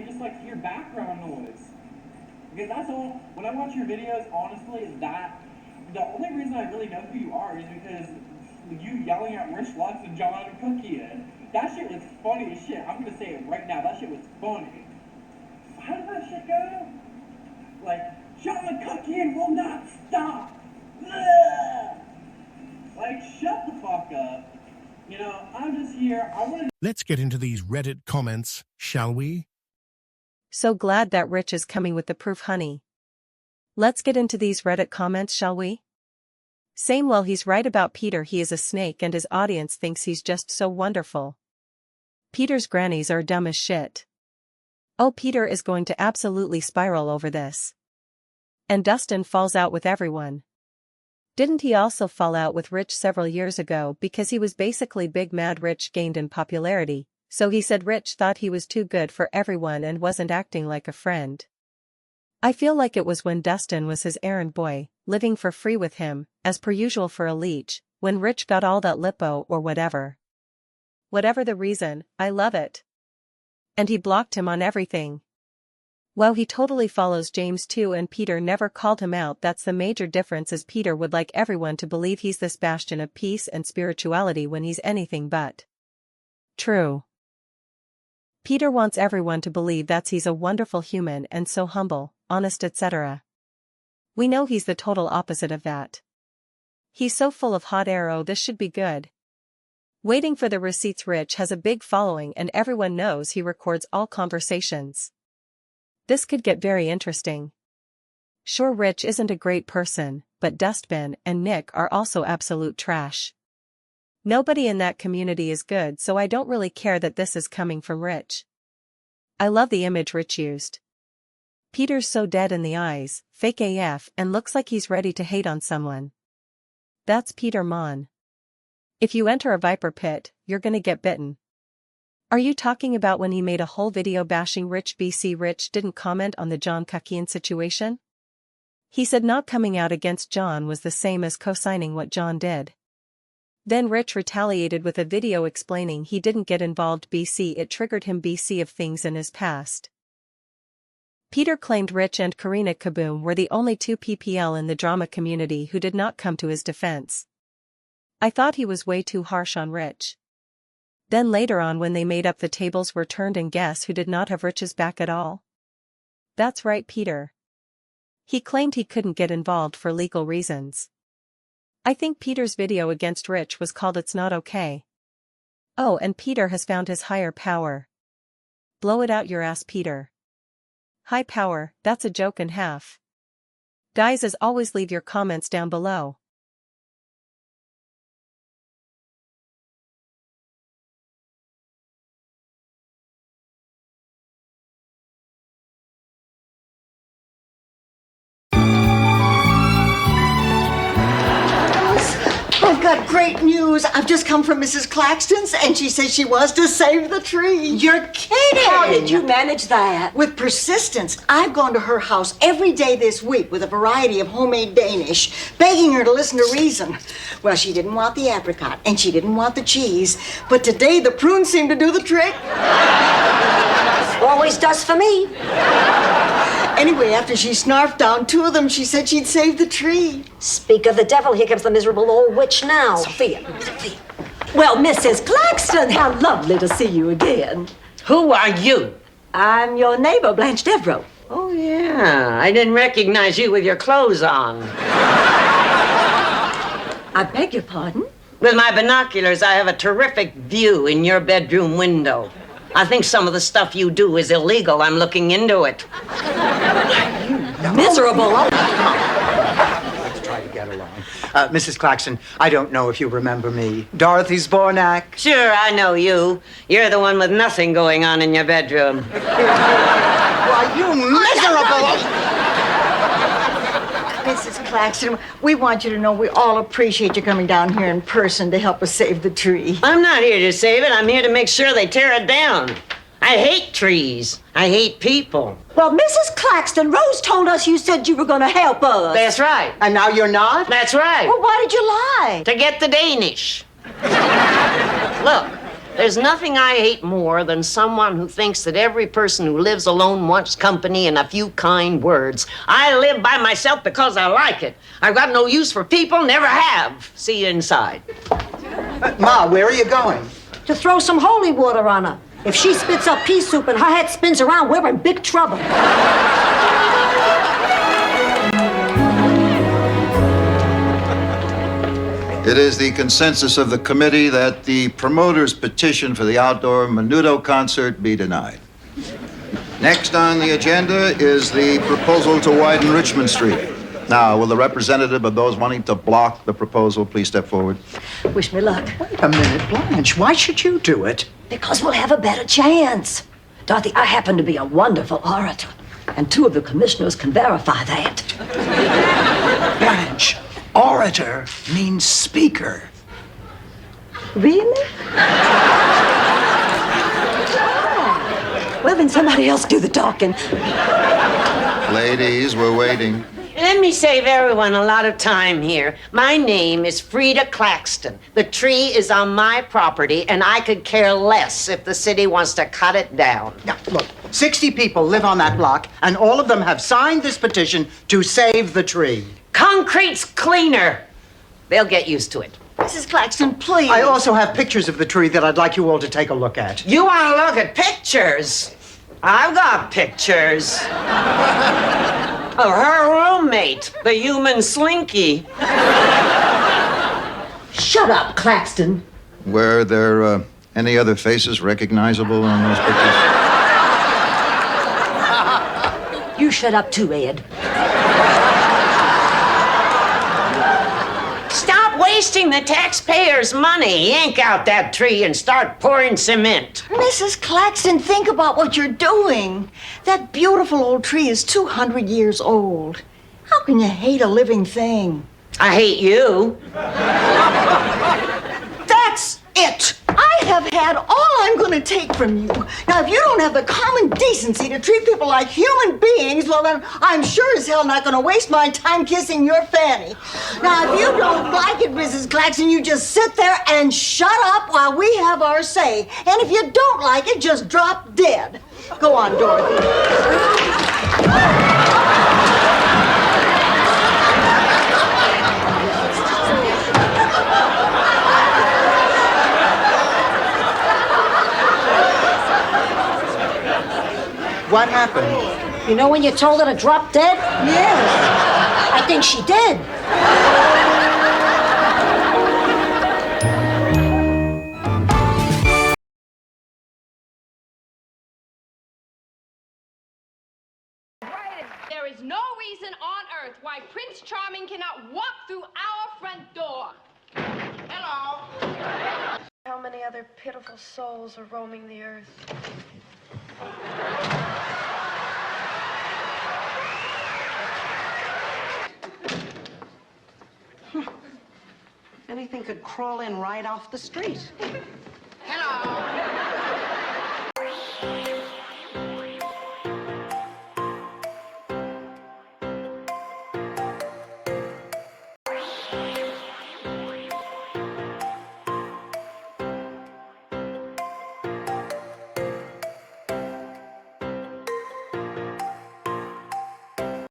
Just like hear background noise, because that's all. When I watch your videos, honestly, is that the only reason I really know who you are is because you yelling at Richlux and John Kuckian. That shit was funny as shit. I'm gonna say it right now. That shit was funny. How did that shit go? Like, John Kuckian will not stop. Ugh! Like, shut the fuck up. You know, I'm just here. I want to. Let's get into these Reddit comments, shall we? So glad that Rich is coming with the proof, honey. Let's get into these Reddit comments, shall we? Same, well, he's right about Peter. He is a snake and his audience thinks he's just so wonderful. Peter's grannies are dumb as shit. Oh, Peter is going to absolutely spiral over this. And Dustin falls out with everyone. Didn't he also fall out with Rich several years ago because he was basically big mad Rich gained in popularity? So he said Rich thought he was too good for everyone and wasn't acting like a friend. I feel like it was when Dustin was his errand boy, living for free with him, as per usual for a leech, when Rich got all that lipo or whatever. Whatever the reason, I love it. And he blocked him on everything. Wow, he totally follows James too, and Peter never called him out. That's the major difference, is Peter would like everyone to believe he's this bastion of peace and spirituality when he's anything but true. Peter wants everyone to believe that he's a wonderful human and so humble, honest, etc. We know he's the total opposite of that. He's so full of hot air. Oh, this should be good. Waiting for the receipts. Rich has a big following and everyone knows he records all conversations. This could get very interesting. Sure, Rich isn't a great person, but Dustbin and Nick are also absolute trash. Nobody in that community is good, so I don't really care that this is coming from Rich. I love the image Rich used. Peter's so dead in the eyes, fake AF, and looks like he's ready to hate on someone. That's Peter Monn. If you enter a viper pit, you're gonna get bitten. Are you talking about when he made a whole video bashing Rich? BC Rich didn't comment on the John Kuckian situation? He said not coming out against John was the same as co-signing what John did. Then Rich retaliated with a video explaining he didn't get involved. BC it triggered him. BC of things in his past. Peter claimed Rich and Karina Kaboom were the only two PPL in the drama community who did not come to his defense. I thought he was way too harsh on Rich. Then later on, when they made up, the tables were turned, and guess who did not have Rich's back at all? That's right, Peter. He claimed he couldn't get involved for legal reasons. I think Peter's video against Rich was called "It's Not Okay." Oh, and Peter has found his higher power. Blow it out your ass, Peter. High power, that's a joke and half. Guys, as always, leave your comments down below. I've got great news. I've just come from Mrs. Claxton's, and she says she wants to save the tree. You're kidding! How did you manage that? With persistence. I've gone to her house every day this week with a variety of homemade Danish, begging her to listen to reason. Well, she didn't want the apricot, and she didn't want the cheese, but today the prunes seem to do the trick. Always does for me. Anyway, after she snarfed down two of them, she said she'd save the tree. Speak of the devil, here comes the miserable old witch now. Sophia. Well, Mrs. Claxton, how lovely to see you again. Who are you? I'm your neighbor, Blanche Devereaux. Oh, yeah. I didn't recognize you with your clothes on. I beg your pardon? With my binoculars, I have a terrific view in your bedroom window. I think some of the stuff you do is illegal. I'm looking into it. Miserable. Let's try to get along. Mrs. Claxton, I don't know if you remember me. Dorothy Zbornak. Sure, I know you. You're the one with nothing going on in your bedroom. Why, you miserable! Mrs. Claxton, we want you to know we all appreciate you coming down here in person to help us save the tree. I'm not here to save it. I'm here to make sure they tear it down. I hate trees. I hate people. Well, Mrs. Claxton, Rose told us you said you were going to help us. That's right. And now you're not? That's right. Well, why did you lie? To get the Danish. Look, there's nothing I hate more than someone who thinks that every person who lives alone wants company and a few kind words. I live by myself because I like it. I've got no use for people, never have. See you inside. Ma, where are you going? To throw some holy water on her. If she spits up pea soup and her head spins around, we're in big trouble. It is the consensus of the committee that the promoter's petition for the outdoor Menudo concert be denied. Next on the agenda is the proposal to widen Richmond Street. Now, will the representative of those wanting to block the proposal please step forward? Wish me luck. Wait a minute, Blanche. Why should you do it? Because we'll have a better chance. Dorothy, I happen to be a wonderful orator, and 2 of the commissioners can verify that. Blanche, orator means speaker. Really? Well, then somebody else do the talking. Ladies, we're waiting. Let me save everyone a lot of time here. My name is Frida Claxton. The tree is on my property, and I could care less if the city wants to cut it down. Now, look, 60 people live on that block, and all of them have signed this petition to save the tree. Concrete's cleaner. They'll get used to it. Mrs. Claxton, please. I also have pictures of the tree that I'd like you all to take a look at. You want to look at pictures? I've got pictures. Of her roommate, the human Slinky. Shut up, Claxton. Were there any other faces recognizable on those pictures? You shut up too, Ed. Stop wasting the taxpayers' money. Yank out that tree and start pouring cement. Mrs. Claxton, think about what you're doing. That beautiful old tree is 200 years old. How can you hate a living thing? I hate you. That's it. I have had all I'm going to take from you. Now, if you don't have the common decency to treat people like human beings, well, then I'm sure as hell not going to waste my time kissing your fanny. Now, if you don't like it, Mrs. Claxton, you just sit there and shut up while we have our say. And if you don't like it, just drop dead. Go on, Dorothy. What happened? You know when you told her to drop dead? Yes. I think she did. There is no reason on earth why Prince Charming cannot walk through our front door. Hello. How many other pitiful souls are roaming the earth? Anything could crawl in right off the street. Hello.